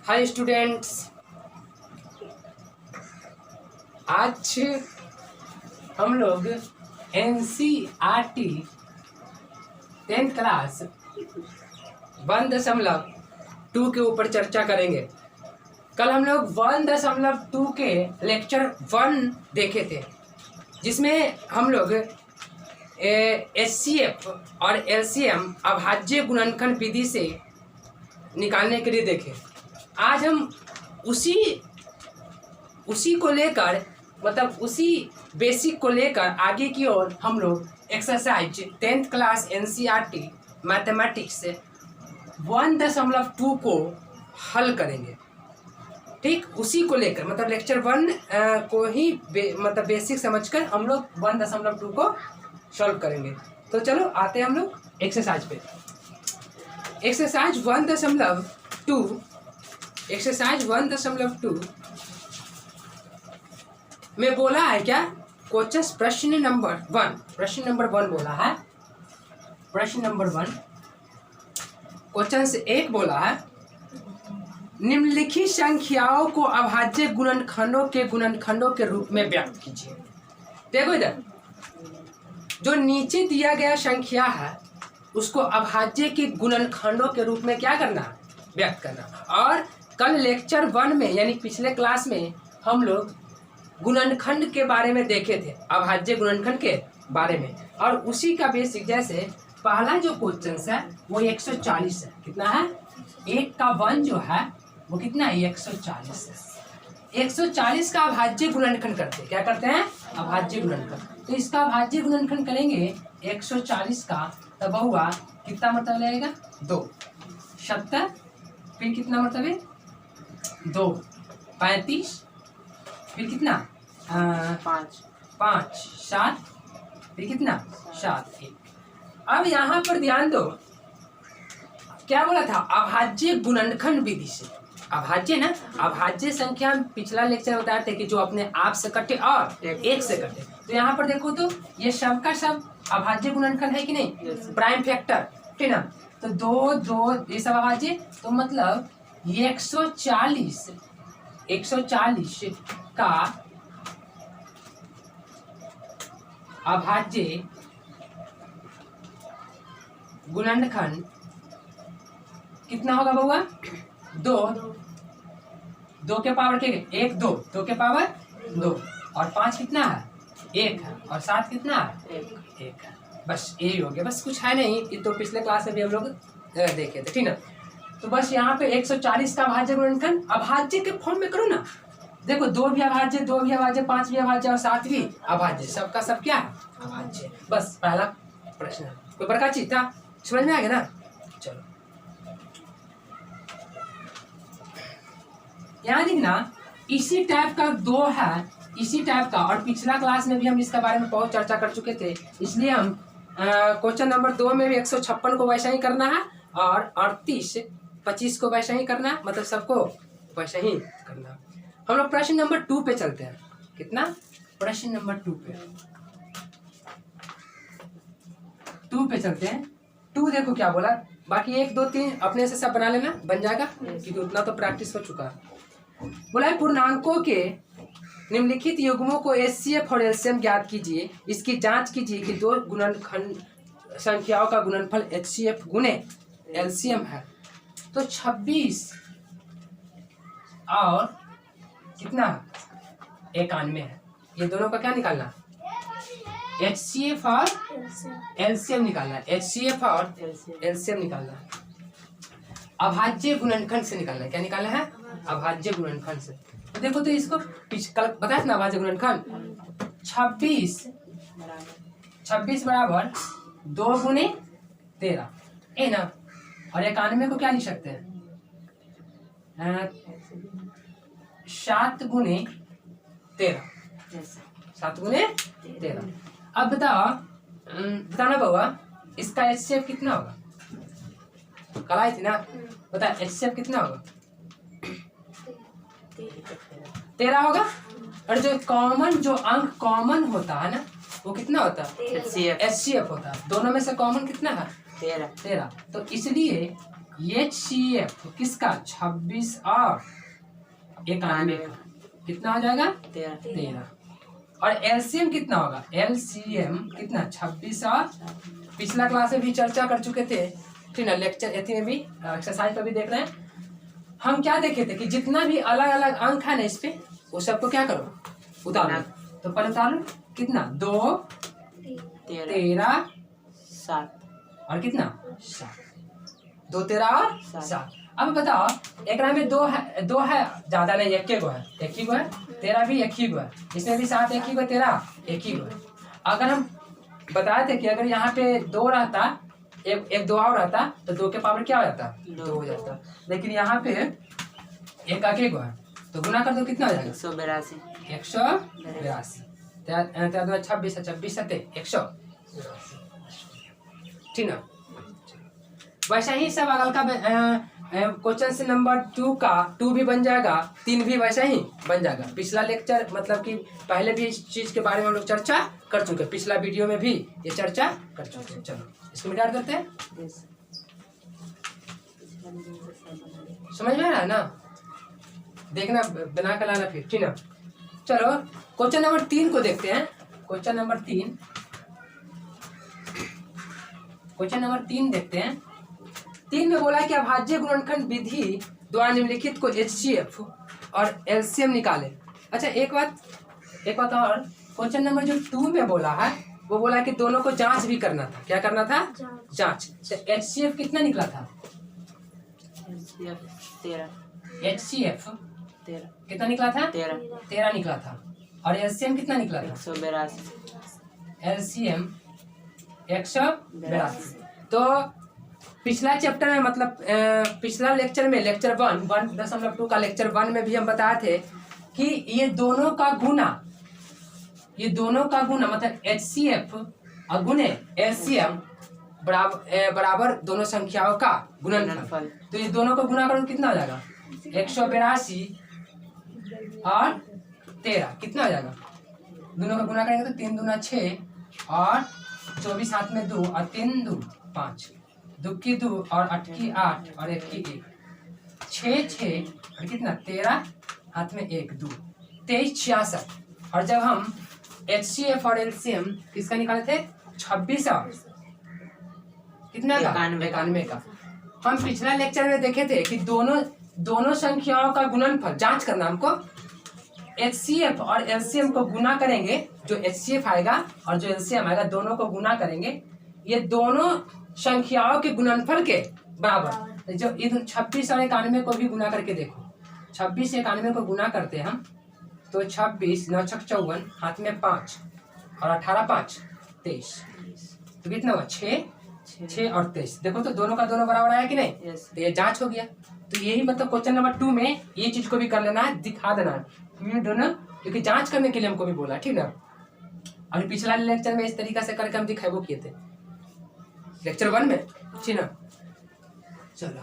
Hi students, आज हम लोग NCERT 10th क्लास 1.2 के ऊपर चर्चा करेंगे। कल हम लोग 1.2 के लेक्चर 1 देखे थे, जिसमें हम लोग HCF और LCM अभाज्य गुणनखंड विधि से निकालने के लिए देखे। आज हम उसी को लेकर, मतलब उसी बेसिक को लेकर आगे की ओर हम लोग exercise 10th class NCERT mathematics 1.2 को हल करेंगे। ठीक, उसी को लेकर, मतलब लेक्चर 1 को ही मतलब बेसिक समझकर हम लोग 1.2 को सॉल्व करेंगे। तो चलो आते हैं हम लोग एक्सरसाइज पे। एक्सरसाइज 1.2 में बोला है क्या? क्वेश्चन प्रश्न नंबर 1 बोला है। प्रश्न नंबर 1 क्वेश्चन से 1 बोला है, निम्नलिखित संख्याओं को अभाज्य गुणनखंडों के रूप में व्यक्त कीजिए। देखो इधर जो नीचे दिया गया संख्या है उसको अभाज्य के गुणनखंडों के रूप में क्या करना, व्यक्त करना। और कल लेक्चर 1 में यानी पिछले क्लास में हम लोग गुणनखंड के बारे में देखे थे, अभाज्य गुणनखंड के बारे में। और उसी का बेसिक, जैसे पहला जो क्वेश्चन है वो 140 है। कितना है? 1 का 1 जो है वो कितना है? 140 है। 140 का अभाज्य गुणनखंड करते हैं। क्या करते हैं? अभाज्य गुणनखंड। तो इसका अभाज्य गुणनखंड करेंगे 140 का, तब हुआ कितना मतलब लगेगा? 2 70, फिर कितना मतलब है? 2 35, फिर कितना? 5 7, फिर कितना? 7 1। अब यहाँ पर ध्यान दो, क्या बोला था? अभाज्य गुणनखंड विधि से। अभाज्य ना, अभाज्य संख्या पिछला लेक्चर बताए थे कि जो अपने आप से कटे और एक से कटे। तो यहाँ पर देखो तो ये सब का सब अभाज्य गुणनखंड है कि नहीं? प्राइम फैक्टर, ठीक ना? तो 2 ये सब अभाज्य, तो मतलब 140 का अभाज्य गुणनखंड कितना होगा बउआ? 2 के पावर के 1 2 के पावर 2, और 5 कितना है? 1 है, और 7 कितना है? 1 है। बस यही हो गया, बस कुछ है नहीं। ये तो पिछले क्लास में भी हम लोग देखे थे, ठीक ना? तो बस यहाँ पे 140 का अभाज्य गुणनखंड अभाज्य के फॉर्म में करो ना। देखो 2 भी अभाज्य, 5 भी अभाज्य और 7 भी अभाज्य, सबका सब क्या है? अभाज्य। बस पहला प्रश्न है। कोई बड़का चीज था? समझ में आ गया ना? चलो यहाँ देखना, इसी टाइप का 2 है, इसी टाइप का। और पिछला क्लास में भी हम इसके बारे में बहुत चर्चा कर चुके थे, इसलिए हम क्वेश्चन नंबर 2 में भी 156 को वैसा ही करना है, और 38 25 को वैसा ही करना है, मतलब सबको वैसा ही करना है। हम लोग प्रश्न नंबर 2 पे चलते हैं। कितना? प्रश्न नंबर 2 पे चलते हैं। 2 देखो क्या बोला, बाकी 1 2 3 अपने से सब बना लेना, बन जाएगा क्योंकि उतना तो प्रैक्टिस हो चुका है। बोला है पूर्णांकों के निम्नलिखित युग्मों को HCF और LCM ज्ञात कीजिए। इसकी जांच कीजिए कि 2 गुणनखंड संख्याओं का गुणनफल HCF गुणे LCM है। तो 26 और कितना? 91 है। ये दोनों का क्या निकालना? HCF और LCM निकालना है। HCF और LCM निकालना है। अभाज्य गुणनखंड से निकालना है। क्या निकालना है? अभाज्य गुणनखंड से। तो देखो तो इसको कल बताया था ना, अभाज्य गुणनखंड 26 बराबर 2 गुणे 13 है ना। और 91 को क्या लिख सकते हैं? 7 गुणे 13। 7 गुणे 13। अब बताना बउआ, इसका HCF कितना होगा? कल आई थी ना, बता HCF कितना होगा? 13 होगा। और जो अंक कॉमन होता है ना, वो कितना होता है? HCF होता है। दोनों में से कॉमन कितना है? 13। तो इसलिए HCF किसका 26 और 91 का कितना हो जाएगा 13 और एलसीएम कितना होगा एलसीएम कितना 26 और पिछला क्लास में भी चर्चा कर चुके थे ठीक ना लेक्चर एथी में भी एक्सरसाइज पर भी देख रहे हैं हम क्या देखे थे कि जितना भी अलग अलग अंक है ना इस पे वो सबको क्या करो उतारो तो पहले उतारो कितना 2 13 7 और कितना 7 2 13 और 7 अब बताओ एक में दो है ज्यादा नहीं एक ही गो है 13 भी एक ही गो है इसमें भी 7 एक ही गो 13 एक ही गो है अगर हम बताए थे कि अगर यहाँ पे 2 रहता एक 2 और रहता तो 2 के पावर क्या हो जाता 2 हो जाता लेकिन यहाँ पे एक आगे गो है तो गुना कर दो कितना हो जाएगा 182 26 26 100 ठीक ना वैसा ही सब अगल का क्वेश्चन से नंबर 2 का 2 भी बन जाएगा 3 भी वैसा ही बन जाएगा पिछला लेक्चर मतलब कि पहले भी इस चीज के बारे में हम लोग चर्चा कर चुके पिछला वीडियो में भी ये चर्चा कर चुके चलो इसको मिटा करते हैं समझ में आ रहा है ना देखना बना कर लाना फिर ठीक ना चलो क्वेश्चन नंबर 3 को देखते हैं क्वेश्चन नंबर 3 देखते हैं 3 में बोला कि अभाज्य गुणनखंड विधि द्वारा निम्नलिखित को HCF और LCM निकाले अच्छा एक बात और क्वेश्चन नंबर जो 2 में बोला है वो बोला कि दोनों को जांच भी करना था क्या करना था जांच तो HCF कितना निकला था HCF कितना निकला था 13 निकला था और LCM कितना निकला था 182 LCM 182 तो पिछला चैप्टर में मतलब पिछला लेक्चर में लेक्चर 1.2 का लेक्चर 1 में भी हम बताए थे कि ये दोनों का गुना मतलब HCF और गुने LCM बराबर दोनों संख्याओं का गुणनफल तो ये दोनों को गुना करो कितना हो जाएगा 182 और 13 कितना हो जाएगा दोनों का गुना करेंगे तो 3 दूना 6 और 24 हाथ में 2 और 3 2 5 2 की 2 और 8 की 8 और 1 की 1 6 और कितना 13 हाथ में 1 2 23 66 और जब हम HCF और LCM किसका निकाले थे 26 और कितना का 91 का हम पिछला लेक्चर में देखे थे कि दोनों संख्याओं का गुणनफल जांच करना हमको HCF और LCM को गुना करेंगे जो HCF आएगा और जो LCM आएगा दोनों को गुना करेंगे ये दोनों संख्याओं के गुणनफल के बराबर जो 26 और 91 को भी गुना करके देखो 26 से 91 को गुना करते हैं हम तो 26 9 6 54 हाथ में 5 और 18 5 23 तो कितना हुआ 6 और 23 देखो तो दोनों का दोनों बराबर आया कि नहीं तो ये जांच हो गया तो यही मतलब क्वेश्चन नंबर 2 में ये चीज को भी कर लेना है दिखा देना है दोनों क्योंकि जांच करने के लिए हमको भी बोला ठीक ना अभी पिछला लेक्चर में इस तरीका से करके हम दिखाए वो किए थे लेक्चर 1 में ठीक ना चलो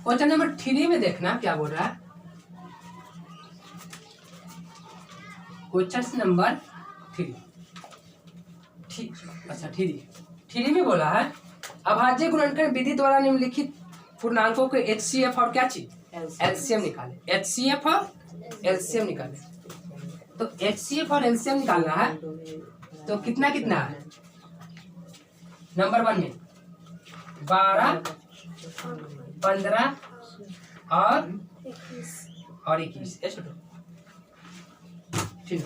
क्वेश्चन नंबर 3 में देखना क्या बोल रहा है क्वेश्चन नंबर 3 अच्छा 3 में बोला है अभाज्य गुणनखंड विधि द्वारा निम्नलिखित पूर्णांकों के HCF और क्या चीज LCM निकाले HCF और LCM निकाले तो HCF और LCM निकालना है तो कितना है नंबर 1 में 12 15 और 21 ठीक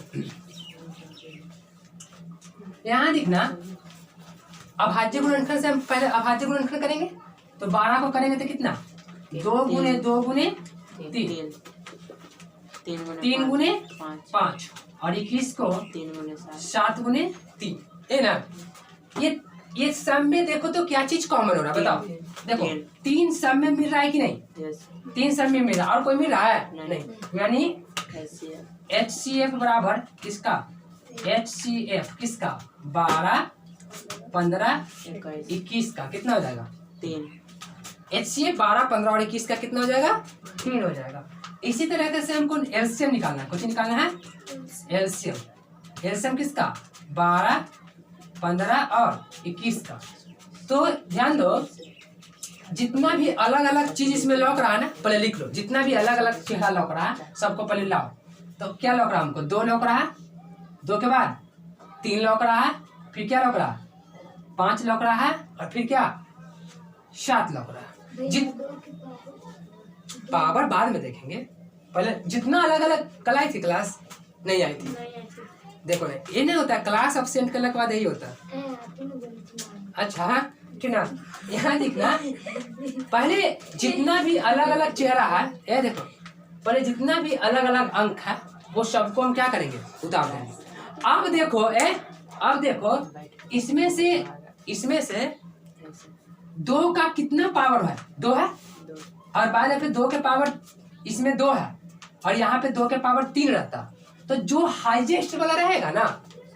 यहाँ दिखना अभाज्य गुणनखंड से हम पहले अभाज्य गुणनखंड करेंगे तो 12 को करेंगे तो कितना 2 गुने 3 3 गुने 5 और 21 को 7 गुने 3 है ना ये सब में देखो तो क्या चीज कॉमन हो रहा है बताओ देखो 3 सब में मिल रहा है कि नहीं 3 सब में मिल रहा है और कोई मिल रहा है नहीं यानी HCF बराबर किसका HCF किसका 12 15 21 का कितना हो जाएगा 3 HCF 12 15 और 21 का कितना हो जाएगा 3 हो जाएगा इसी तरह से हमको LCM निकालना है कुछ निकालना है LCM किसका 12 15 और 21 का तो ध्यान दो, जितना भी अलग अलग चीज इसमें लौक रहा है ना, पहले लिख लो। जितना भी अलग अलग चेहरा लौक रहा है सबको पहले लाओ। तो क्या लौक रहा है हमको? 2 लौक रहा है, 2 के बाद 3 लौक रहा है, फिर क्या लौक रहा है? 5 लौक रहा है, और फिर क्या? 7 लौक रहा है। पावर बाद में देखेंगे, पहले जितना अलग अलग कल आई थी क्लास नहीं आई थी। देखो ना, ये नहीं होता क्लास अब्सेंट करने के बाद यही होता है। अच्छा ठीक ना, यहाँ दिखना पहले जितना भी अलग अलग चेहरा है, ये देखो पहले जितना भी अलग अलग अंक है वो सबको हम क्या करेंगे? उतार देंगे। अब देखो इसमें से 2 का कितना पावर है? 2 है, और बाद में फिर 2 के पावर इसमें 2 है, और यहाँ पे 2 के पावर 3 रहता। तो जो हाईएस्ट वाला रहेगा ना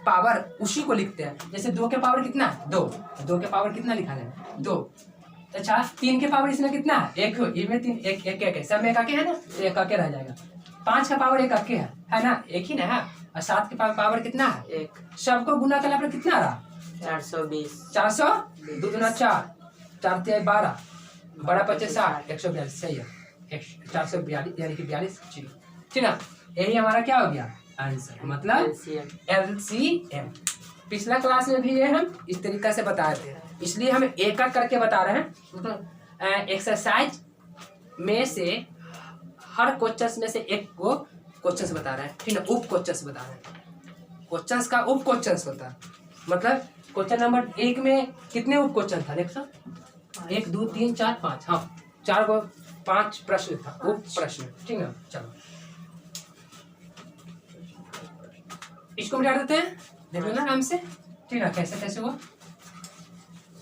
पावर, उसी को लिखते हैं। जैसे 2 के पावर कितना? 2। 2 के पावर कितना लिखा है? 2। अच्छा 3 के पावर इसमें कितना है? 1। इसमें 3 एक सब में एक आके है ना, तो एक आके रह जाएगा। 5 का पावर एक आके है ना, एक ही ना है। और 7 के पावर कितना है? 1। सबको गुना करने पर कितना रहा? 420। 400 2 दूना 4, 4 3 12, 12 25 60, 142। सही है, 442 यानी कि 42 ठीक ना। यही हमारा क्या हो गया? आंसर, मतलब LCM। पिछला क्लास में भी ये हम इस तरीका से बताए थे, इसलिए हम एक एक करके बता रहे हैं। मतलब एक्सरसाइज में से हर क्वेश्चन में से एक को क्वेश्चन बता रहे हैं, ठीक ना। उप क्वेश्चन बता रहे हैं। क्वेश्चन का उप क्वेश्चन होता है, मतलब क्वेश्चन नंबर 1 में कितने उप क्वेश्चन था? देखो 1 2 3 4 5, हाँ 4 को 5 प्रश्न था, उप प्रश्न, ठीक ना। चलो इसको मिटा देते हैं, देख लेना आराम से, ठीक है। कैसे कैसे हुआ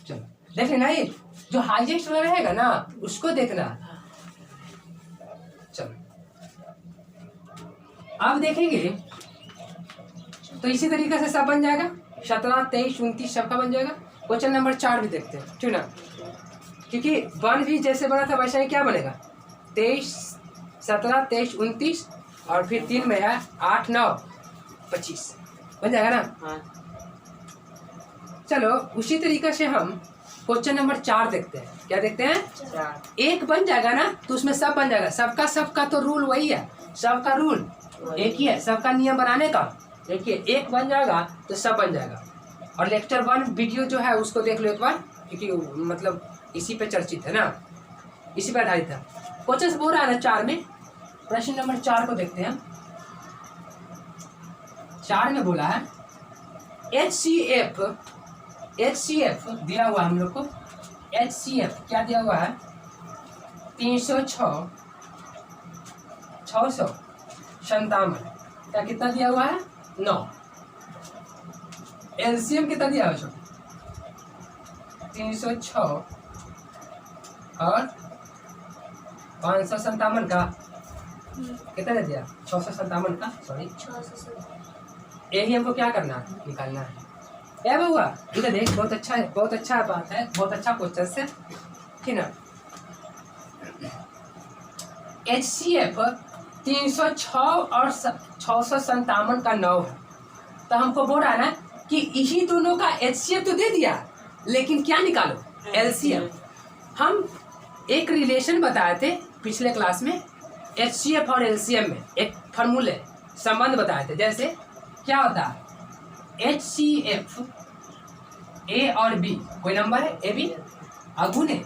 चलो देख लेना। ये जो हाईएस्ट वाला रहेगा ना उसको देखना। चलो अब देखेंगे तो इसी तरीके से सब बन जाएगा। 17 23 29 सबका बन जाएगा। क्वेश्चन नंबर 4 भी देखते हैं, ठीक ना, क्योंकि 1 भी जैसे बना था वैसा ही क्या बनेगा? 23 17 23 29 और फिर 3 में है 8 9 25 बन जाएगा ना। हाँ। चलो उसी तरीके से हम क्वेश्चन नंबर 4 देखते हैं। क्या देखते हैं? 4। एक बन जाएगा ना तो उसमें सब बन जाएगा। सबका तो रूल वही है, सबका रूल एक ही है, सबका नियम बनाने का। देखिए एक बन जाएगा तो सब बन जाएगा। और लेक्चर 1 वीडियो जो है उसको देख लो एक बार, क्योंकि मतलब इसी पे चर्चित है ना, इसी पे आधारित है। क्वेश्चन बोल रहा है ना 4 में, प्रश्न नंबर 4 को देखते हैं। 4 में बोला है HCF दिया हुआ हम लोग को। HCF क्या दिया हुआ है? 306 657 क्या कितना दिया हुआ है? 9। LCM कितना दिया हुआ है? 306 और 557 का कितना दे दिया? 657 का, सॉरी 657। यही हमको क्या करना है? निकालना है। क्या हुआ? इधर देख, बहुत अच्छा है, बहुत अच्छा बात है, बहुत अच्छा क्वेश्चन है, ठीक ना। HCF 306 और 657 का 9 है। तो हमको बोल रहा है ना कि इसी दोनों का HCF तो दे दिया, लेकिन क्या निकालो? LCM। हम एक रिलेशन बताए थे पिछले क्लास में, HCF और LCM में एक फॉर्मूले संबंध बताए थे। जैसे क्या होता है? HCF A और B, कोई नंबर है AB, अगुने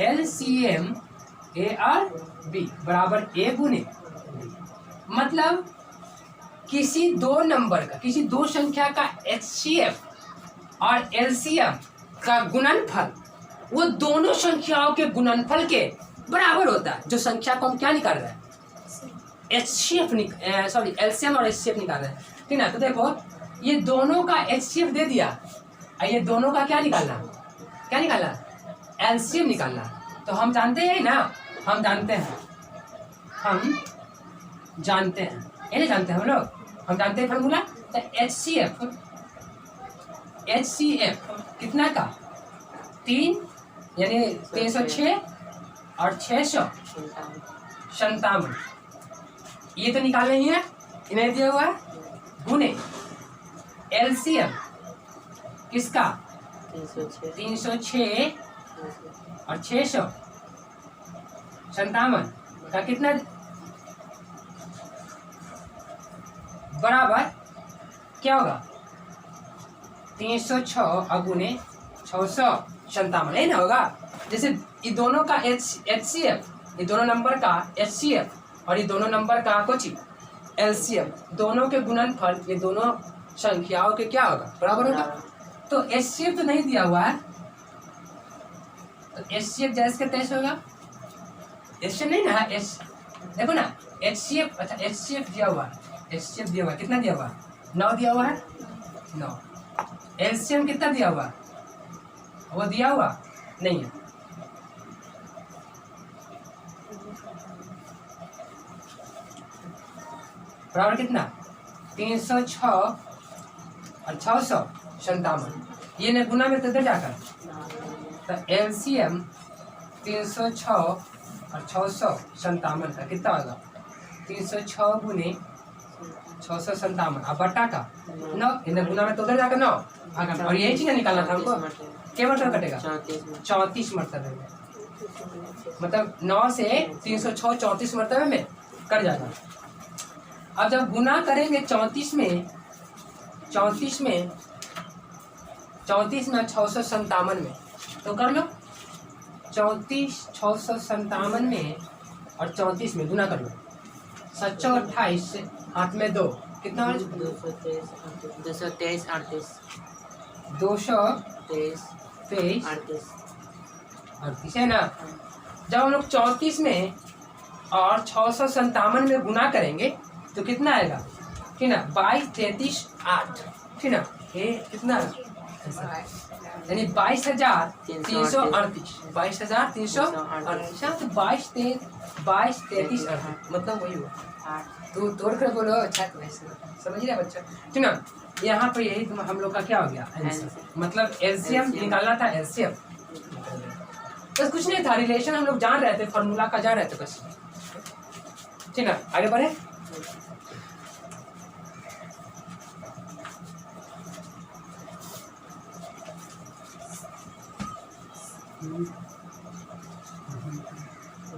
LCM A और B बराबर A गुने B। मतलब किसी 2 नंबर का, किसी 2 संख्या का HCF और LCM का गुणनफल वो दोनों संख्याओं के गुणनफल के बराबर होता है। जो संख्या को हम क्या निकाल रहे हैं? LCM और HCF निकाल रहे हैं, ठीक ना। तो देखो ये दोनों का HCF दे दिया, ये दोनों का क्या निकालना? क्या निकालना? LCM निकालना। तो हम जानते हैं ना, हम जानते हैं, ये नहीं जानते हम लोग, हम जानते हैं फॉर्मूला। तो HCF कितना का? 3 यानी 306 और 657, ये तो निकालना ही है, इन्हें दिया हुआ है, गुने LCM किसका? 306 306 और 600 57 का कितना बराबर क्या होगा 306 अगुने 657 है ना होगा। जैसे ये दोनों का HCF, ये दोनों नंबर का HCF और ये दोनों नंबर का कुछ LCM, दोनों के गुणनफल ये दोनों संख्याओं के क्या होगा बराबर होगा। तो HCF तो नहीं दिया हुआ है, तो HCF जैसे का तैसे होगा। HCF नहीं ना है, देखो ना HCF, अच्छा HCF दिया हुआ है, HCF दिया हुआ है, कितना दिया हुआ है 9 दिया हुआ है 9। LCM कितना दिया हुआ है, वो दिया हुआ नहीं है। बराबर कितना 306 और 657, ये ने गुना में तो दे जाकर, तो LCM 306 और 657 का कितना होगा 306 गुने 657 अब बट्टा का 9, इन्हें गुना में तो उधर जाकर 9 भागा, और यही चीज निकालना था हमको। क्या मतलब कटेगा 34 मरतबे में, मतलब 9 से 306 34 मरतबे में कट जाएगा। अब जब गुना करेंगे 34 में 657 में, तो कर लो 34 657 में और 34 में गुना कर लो, 728 हाथ में 2 कितना हो 223 38 है ना। जब हम लोग 34 में और 657 में गुना करेंगे तो कितना आएगा, ठीक ना 22 33 8, ठीक ना, ये कितना यानी 22,338 22,338, तो 22 33 38 मतलब वही हुआ। तू तोड़ कर बोलो, अच्छा तो वैसे समझ रहे बच्चा, ठीक ना। यहाँ पर यही तुम हम लोग का क्या हो गया आंसर, मतलब LCM निकालना था, LCM बस कुछ नहीं था, रिलेशन हम लोग जान रहे थे, फॉर्मूला का जान रहे थे बस, ठीक ना। आगे बढ़े,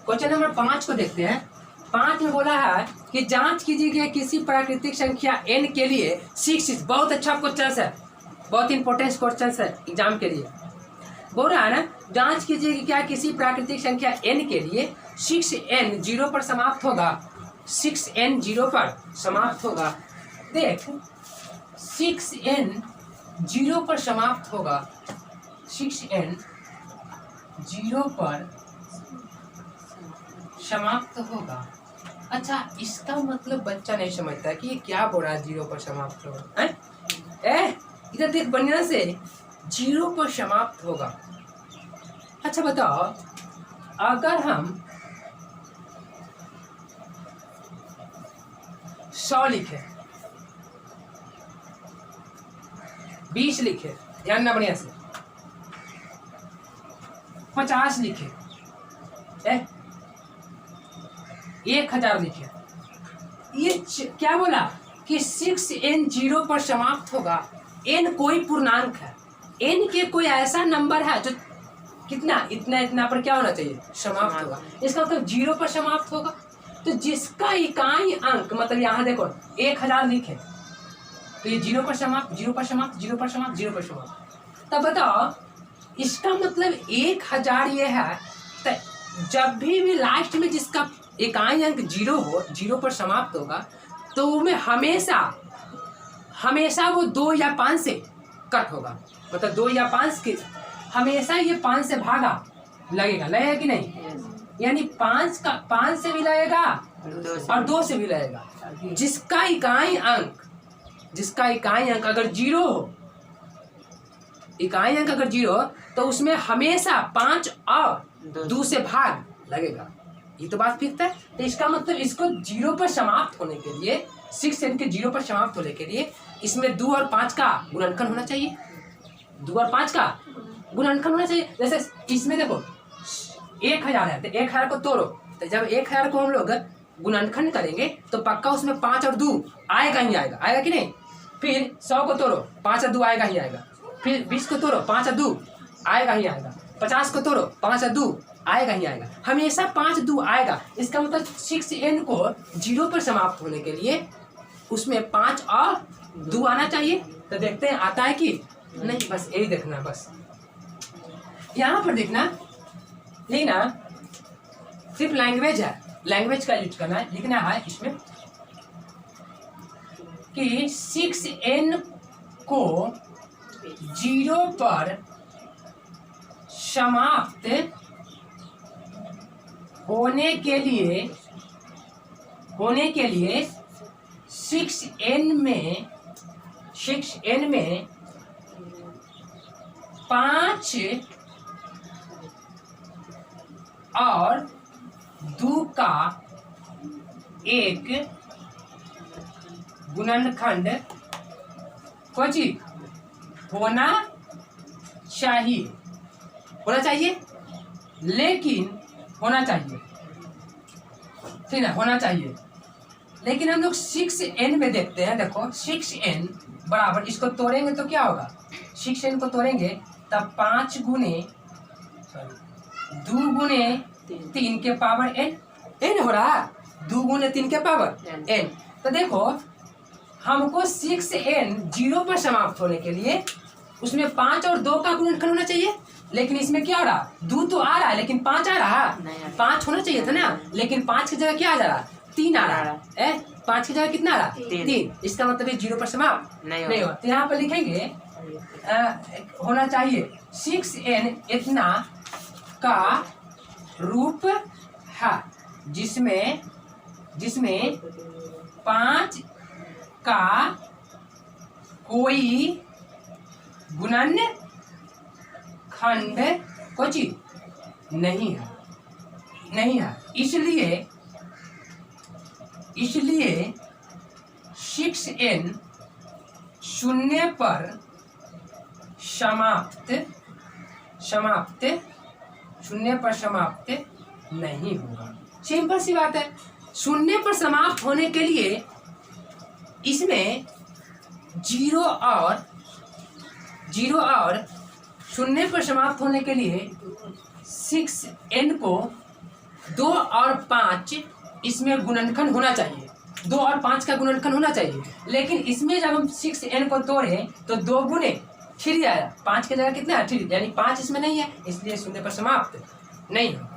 क्वेश्चन नंबर 5 को देखते हैं। 5 में बोला है कि जांच कीजिए कि किसी प्राकृतिक संख्या n के लिए 6, बहुत अच्छा क्वेश्चन है, बहुत इंपॉर्टेंट क्वेश्चन है एग्जाम के लिए। बोल रहा है ना, जांच कीजिए कि क्या किसी प्राकृतिक संख्या n के लिए 6n 0 पर समाप्त होगा, 6n 0 पर समाप्त होगा। देख 6n 0 पर समाप्त होगा, 6n 0 पर समाप्त होगा। अच्छा, इसका मतलब बच्चा नहीं समझता कि ये क्या बोल रहा है 0 पर समाप्त होगा। इधर देख बढ़िया से, 0 पर समाप्त होगा। अच्छा बताओ, अगर हम 100 लिखे, 20 लिखे, ध्यान ना बढ़िया से, 50 लिखे, 1000 लिखे, ये क्या बोला कि 6n 0 पर समाप्त होगा। n कोई पूर्णांक है, n के कोई ऐसा नंबर है जो कितना इतना इतना पर क्या होना चाहिए समाप्त होगा। इसका मतलब 0 पर समाप्त होगा। तो जिसका इकाई अंक, मतलब यहाँ देखो 1000 लिखे, तो ये 0 पर समाप्त, 0 पर समाप्त, 0 पर समाप्त, 0 पर समाप्त। तब बताओ, इसका मतलब 1000 ये है, तो जब भी लास्ट में जिसका इकाई अंक 0 हो, 0 पर समाप्त होगा, तो उसमें हमेशा वो 2 या 5 से कट होगा, मतलब 2 या 5 के हमेशा ये 5 से भागा लगेगा कि नहीं, यानी 5 से भी लगेगा और 2 से भी लगेगा। जिसका इकाई अंक अगर 0 हो, इकाई अंक अगर 0 हो, तो उसमें हमेशा 5 और 2 से भाग लगेगा। ये तो बात फिक्स है। तो इसका मतलब इसको 0 पर समाप्त होने के लिए, 6n के 0 पर समाप्त होने के लिए इसमें 2 और 5 का गुणनखंड होना चाहिए, 2 और 5 का गुणनखंड होना चाहिए। जैसे इसमें देखो 1000 है, तो 1000 को तोड़ो, तो जब 1000 को हम लोग गुणनखंड करेंगे तो पक्का उसमें 5 और 2 आएगा ही आएगा कि नहीं। फिर 100 को तोड़ो, 5 और 2 आएगा ही आएगा। फिर 20 को तोड़ो 5 और 2 आएगा ही आएगा, 50 को तोड़ो 5 और 2 आएगा ही आएगा, हमेशा 5 2 आएगा। इसका मतलब 6n को 0 पर समाप्त होने के लिए उसमें 5 और 2 आना चाहिए। तो देखते हैं आता है कि नहीं, बस यही देखना। बस यहाँ पर देखना, लिखना सिर्फ लैंग्वेज है, लैंग्वेज का यूज करना है। लिखना है इसमें कि 6n को 0 पर समाप्त होने के लिए 6n में 5 और 2 का एक गुणनखंड कोची होना चाहिए, लेकिन होना चाहिए, ठीक ना, होना चाहिए। लेकिन हम लोग 6n में देखते हैं। देखो 6n बराबर, इसको तोड़ेंगे तो क्या होगा, 6n को तोड़ेंगे तब 5 गुने 2 गुने 3 के पावर n हो रहा है, 2 गुने 3 के पावर n। तो देखो हमको 6n 0 पर समाप्त होने के लिए उसमें 5 और 2 का गुणनखंड होना चाहिए, लेकिन इसमें क्या हो रहा, 2 तो आ रहा है लेकिन 5 आ रहा है, 5 होना चाहिए था ना, लेकिन 5 की जगह क्या आ जा रहा, 3 आ रहा है। 5 की जगह कितना आ रहा, 3। इसका मतलब ये 0 पर समाप्त नहीं हो। तो यहाँ पर लिखेंगे होना चाहिए 6n इतना का रूप है, जिसमें 5 का कोई गुणनखंड कोची नहीं है। इसलिए 6n 0 पर समाप्त नहीं होगा। सिंपल सी बात है। 0 पर समाप्त होने के लिए इसमें 0 और 0 पर समाप्त होने के लिए 6n को 2 और 5 इसमें गुणनखंड होना चाहिए, 2 और 5 का गुणनखंड होना चाहिए। लेकिन इसमें जब हम 6n को तोड़े तो 2 गुने 3 आया, 5 की जगह कितना है 3, यानी 5 इसमें नहीं है, इसलिए 0 पर समाप्त नहीं होगा।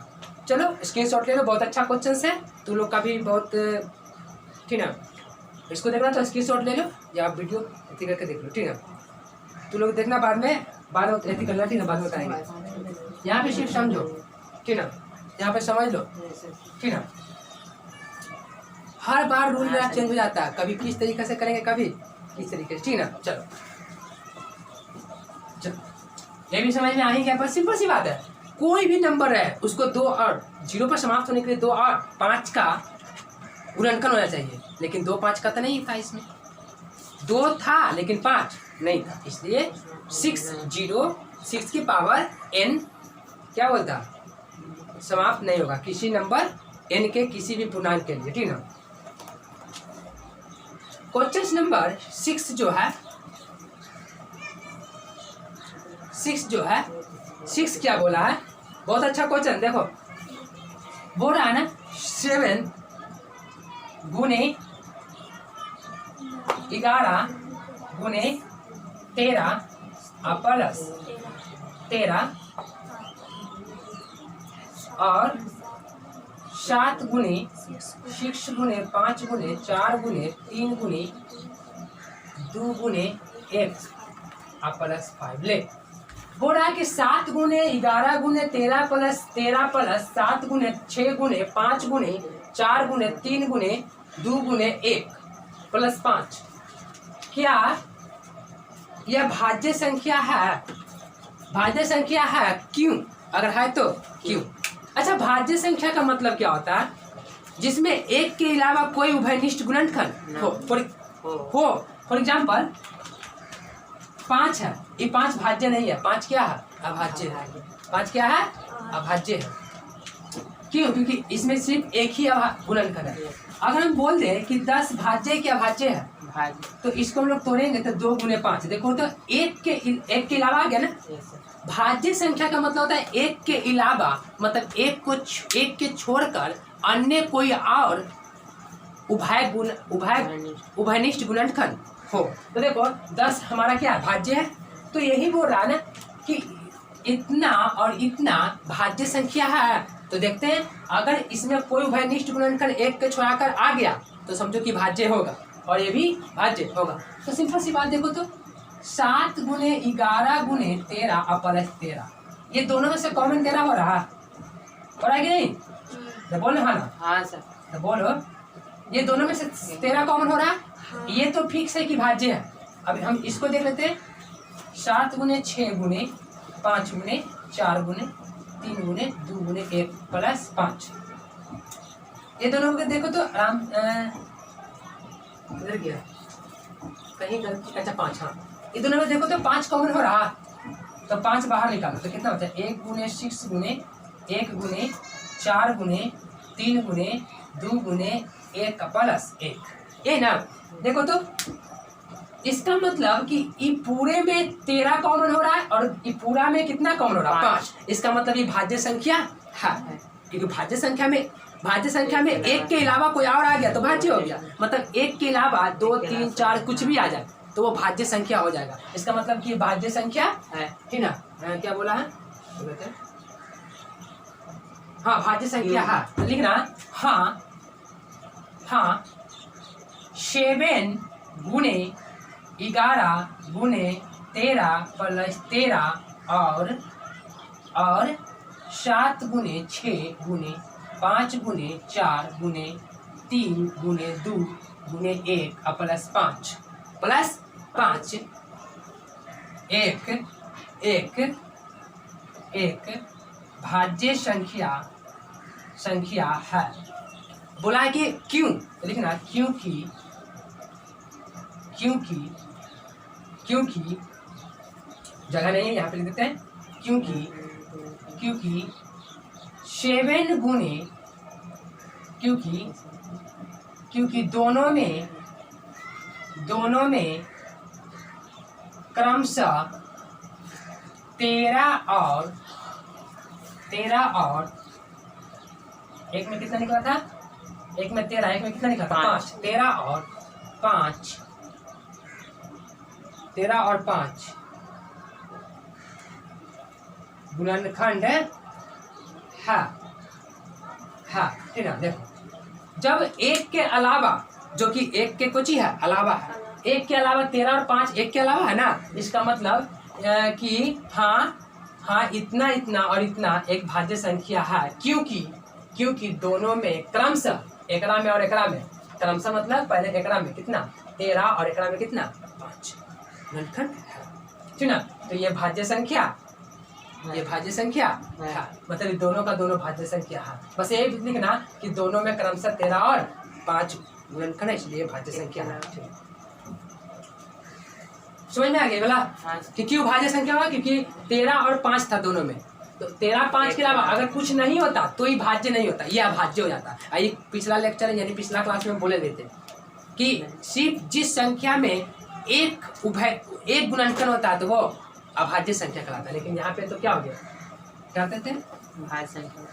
चलो स्क्रीनशॉट ले लो, बहुत अच्छा क्वेश्चन है, तू लोग का भी बहुत ठीक है। इसको देखना तो स्क्रीनशॉट ले लो या वीडियो ऐसे करके देख लो, ठीक है। तू लोग देखना बाद में ऐसे करना, ठीक है, बाद में बताएंगे। यहाँ पे सिर्फ समझो, ठीक है, यहाँ पे समझ लो, ठीक है। हर बार रूल मेरा चेंज हो जाता है, कभी किस तरीके से करेंगे, कभी किस तरीके से, ठीक है। चलो ये भी समझ में आ ही गया। बस सिंपल सी बात है, कोई भी नंबर है उसको 2 और 0 पर समाप्त होने के लिए 2 और 5 का गुणनखंड होना चाहिए, लेकिन 2 5 का तो नहीं था, इसमें 2 था लेकिन 5 नहीं था, इसलिए 6 की पावर n क्या बोलता, समाप्त नहीं होगा किसी नंबर n के किसी भी पूर्णांक के लिए, ठीक ना। क्वेश्चन नंबर 6 जो है 6 क्या बोला है, बहुत अच्छा क्वेश्चन। देखो बोल रहा है ना 7 गुने 11 गुने 13 प्लस 13 और 7 गुने 6 गुने 5 गुने 4 गुने 3 गुने 2 गुने 1 प्लस 5 ले। बोल रहा है कि 7 गुने 11 गुने 13 प्लस 7 गुने 6 गुने 5 गुने 4 गुने 3 गुने 2 गुने 1 प्लस 5, क्या यह भाज्य संख्या है? भाज्य संख्या है क्यों? अगर है तो क्यों? अच्छा, भाज्य संख्या का मतलब क्या होता है? जिसमें एक के अलावा कोई उभयनिष्ठ गुणनखंड हो। फॉर एग्जाम्पल 5 है, ये 5 भाज्य नहीं है, 5 क्या है? अभाज्य है। 5 क्या है? अभाज्य है। क्यों? क्योंकि इसमें सिर्फ एक ही गुणनखंड है। अगर हम बोल दें कि 10 भाज्य के अभाज्य है भाज्य। तो इसको हम लोग तोड़ेंगे तो 2 गुने 5, देखो तो एक के अलावा आ गया ना। Yes, sir. भाज्य संख्या का मतलब होता है एक के अलावा, मतलब एक के छोड़कर अन्य कोई और उभयनिष्ठ गुणनखंड हो। तो देखो 10 हमारा क्या है? भाज्य है। तो यही बोल रहा है ना कि इतना और इतना भाज्य संख्या है। तो देखते हैं अगर इसमें कोई उभयनिष्ठ गुणनखंड एक के छोड़ाकर आ गया तो समझो कि भाज्य होगा और ये भी भाज्य होगा। तो सिंपल सी बात देखो तो 7 गुने 11 गुने 13 अपलस 13, ये दोनों में से कॉमन 13 हो रहा है कि नहीं? तो बोलो हाँ ना। हाँ सर। तो बोलो ये दोनों में से 13 कॉमन हो रहा है। ये तो फिक्स है कि भाज्य है। अब हम इसको देख लेते हैं। 7 गुने 6 गुने 5 गुने 4 गुने 3 गुने 2 गुने 1 प्लस 5, ये दोनों को देखो तो आराम इधर गया कहीं गलती। अच्छा 5, हाँ ये दोनों में देखो तो 5 कॉमन हो रहा। तो 5 बाहर निकालो तो कितना होता है? 1 गुने 6 गुने 1 गुने 4 गुने 3 गुने 2 गुने 1 प्लस 1, ये ना। देखो तो इसका मतलब कि ये पूरे में 13 कॉमन हो रहा है और ये पूरा में कितना कॉमन हो रहा है? 5। इसका मतलब ये भाज्य संख्या है, क्योंकि भाज्य संख्या में एक के अलावा कोई और आ गया तो भाज्य हो गया। मतलब एक के अलावा 2 3 4 कुछ भी आ जाए तो वो भाज्य संख्या हो जाएगा। इसका मतलब कि भाज्य संख्या है, ठीक ना? क्या बोला है? हाँ भाज्य संख्या है, लिखना। हाँ 7 गुने 11 गुने 13 प्लस 13 और 7 गुने 6 गुने 5 गुने 4 गुने 3 गुने 2 गुने 1 प्लस 5 एक भाज्य संख्या है। बोला है कि क्यों? लिखना क्योंकि जगह नहीं है, यहाँ पे लिख देते हैं। क्योंकि 7 गुने, क्योंकि दोनों में क्रमशः 13 और एक में कितना निकला था? एक में 13, एक में कितना निकला था? 5। 13 और 5 गुणनखंड है, ठीक है। देखो जब एक के अलावा, जो कि एक के कुछ ही है अलावा है, एक के अलावा 13 और 5 एक के अलावा है ना, इसका मतलब कि हाँ इतना और इतना एक भाज्य संख्या है। क्योंकि दोनों में क्रमशः, एकरा में और एकरा में क्रमशः, मतलब पहले एकरा में कितना 13 और एकरा में कितना 5 गुणनखंड है, ठीक ना? तो ये भाज्य संख्या है, मतलब दोनों का दोनों भाज्य संख्या है। बस ये लिखना कि दोनों में क्रमशः 13 और 5 गुणनखंड है, इसलिए भाज्य संख्या है। समझ में आ गया बोला कि क्यों भाज्य संख्या हुआ? क्योंकि 13 और 5 था दोनों में। तो 13 5 के अलावा अगर कुछ नहीं होता तो ये भाज्य नहीं होता, ये अभाज्य हो जाता। ये पिछला लेक्चर यानी पिछला क्लास में बोले देते कि सिर्फ जिस संख्या में एक गुणनखंड होता है तो वो अभाज्य संख्या कहलाता है। लेकिन यहाँ पे तो क्या हो गया? क्या कहते हैं? भाज्य संख्या।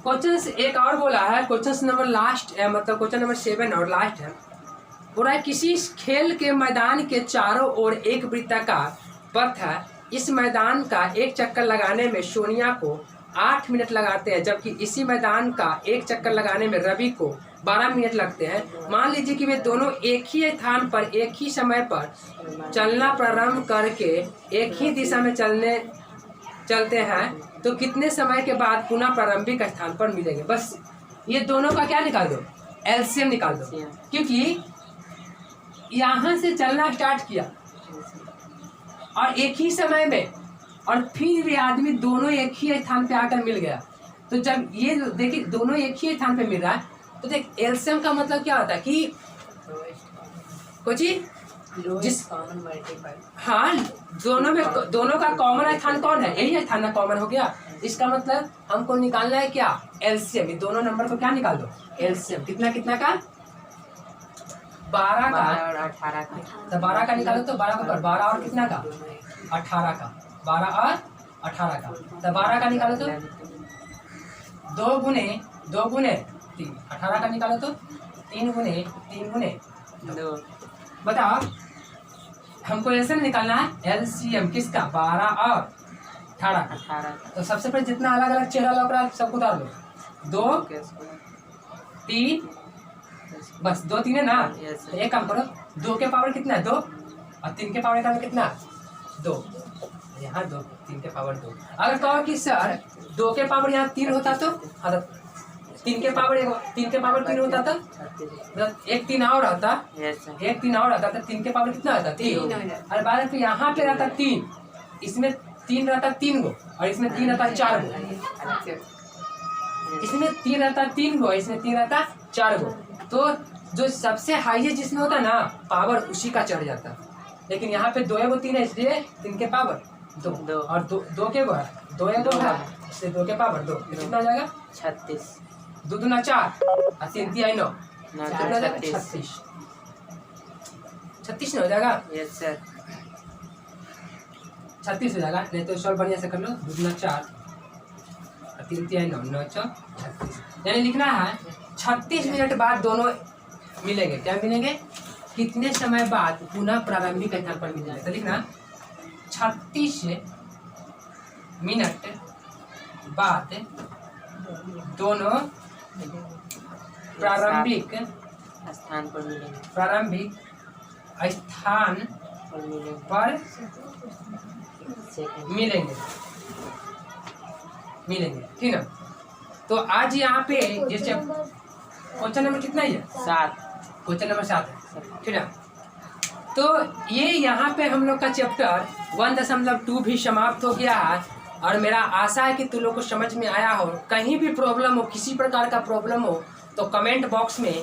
क्वेश्चन एक और बोला है, क्वेश्चन नंबर लास्ट है, मतलब क्वेश्चन नंबर 7 और लास्ट है। बोला है किसी खेल के मैदान के चारों ओर एक वृत्ताकार पथ है। इस मैदान का एक चक्कर लगाने में सोनिया को 8 मिनट लगाते हैं, जबकि इसी मैदान का एक चक्कर लगाने में रवि को 12 मिनट लगते हैं। मान लीजिए कि वे दोनों एक ही स्थान पर एक ही समय पर चलना प्रारंभ करके एक ही दिशा में चलते हैं तो कितने समय के बाद पुनः प्रारंभिक स्थान पर मिलेंगे। बस ये दोनों का क्या निकाल दो? एलसीएम निकाल दो। क्योंकि यहाँ से चलना स्टार्ट किया और एक ही समय में, और फिर भी आदमी दोनों एक ही स्थान पे आकर मिल गया। तो जब ये देखिए दोनों एक ही स्थान पे मिल रहा है तो देख एलसीएम का मतलब क्या होता है कि कुछ जिस कॉमन मल्टीपल हाँ दोनों का कॉमन स्थान कौन है, यही स्थान ना कॉमन हो गया। इसका मतलब हमको निकालना है क्या, एलसीएम। दोनों नंबर को क्या निकाल दो, एलसीएम। कितना कितना का, 12 का 12 और 18 का। तो 12 का निकालो तो 12 को 12 और कितना का 18 का, 12 और 18 का। तो 12 का निकालो तो 2 गुने 3, 18 का निकालो तो 3 गुने 2 बताओ हमको ऐसे निकालना है एलसीएम किसका, 12 और 18 का। 18 का। तो सबसे पहले जितना अलग अलग चेहरा लग रहा है सबको उतार लो, 2 3 बस 2 3 है ना। Yes, sir. तो एक काम करो, 2 के पावर कितना है 2 और 3 के पावर का कितना 2, यहाँ 2 3 के पावर 2। अगर कहो कि सर 2 के पावर यहाँ 3 होता तो, हाँ तो 3 के पावर 3 होता तो एक 3 और आता, यस सर। एक 3 और आता तो 3 के पावर कितना आता 3। और बाद में यहाँ पे रहता 3, इसमें 3 रहता 3 गो और इसमें 3 रहता 4 गो, इसमें 3 रहता 3 गो, इसमें 3 रहता 4 गो। तो जो सबसे हाईएस्ट जिसमें होता ना पावर उसी का चढ़ जाता। लेकिन यहाँ पे 2 एगो 3 है इसलिए 3 के पावर 2 और 2 के गो है 2 एगो है इसलिए 2 के पावर 2 कितना हो जाएगा 36 2 दूना 4 और 3 3 9 9 कितना हो जाएगा 36 36 हो जाएगा, यस सर। 36 हो जाएगा। नहीं तो सॉल्व बढ़िया से कर लो, 2 दूना 4 और 3 3 9 9 4 36। यानी लिखना है 36 मिनट बाद दोनों मिलेंगे। क्या मिलेंगे, कितने समय बाद पुनः प्रारंभिक स्थान पर मिलेंगे। तो लिखना 36 मिनट बाद दोनों प्रारंभिक स्थान पर मिलेंगे स्थान और मिलेंगे पर सेकंड मिलेंगे ठीक ना। तो आज यहाँ पे जैसे क्वेश्चन नंबर कितना ही है 7 क्वेश्चन नंबर 7 है ठीक है। तो ये यहाँ पे हम लोग का चैप्टर 1.2 भी समाप्त हो गया है। और मेरा आशा है कि तुम लोग को समझ में आया हो। कहीं भी प्रॉब्लम हो, किसी प्रकार का प्रॉब्लम हो तो कमेंट बॉक्स में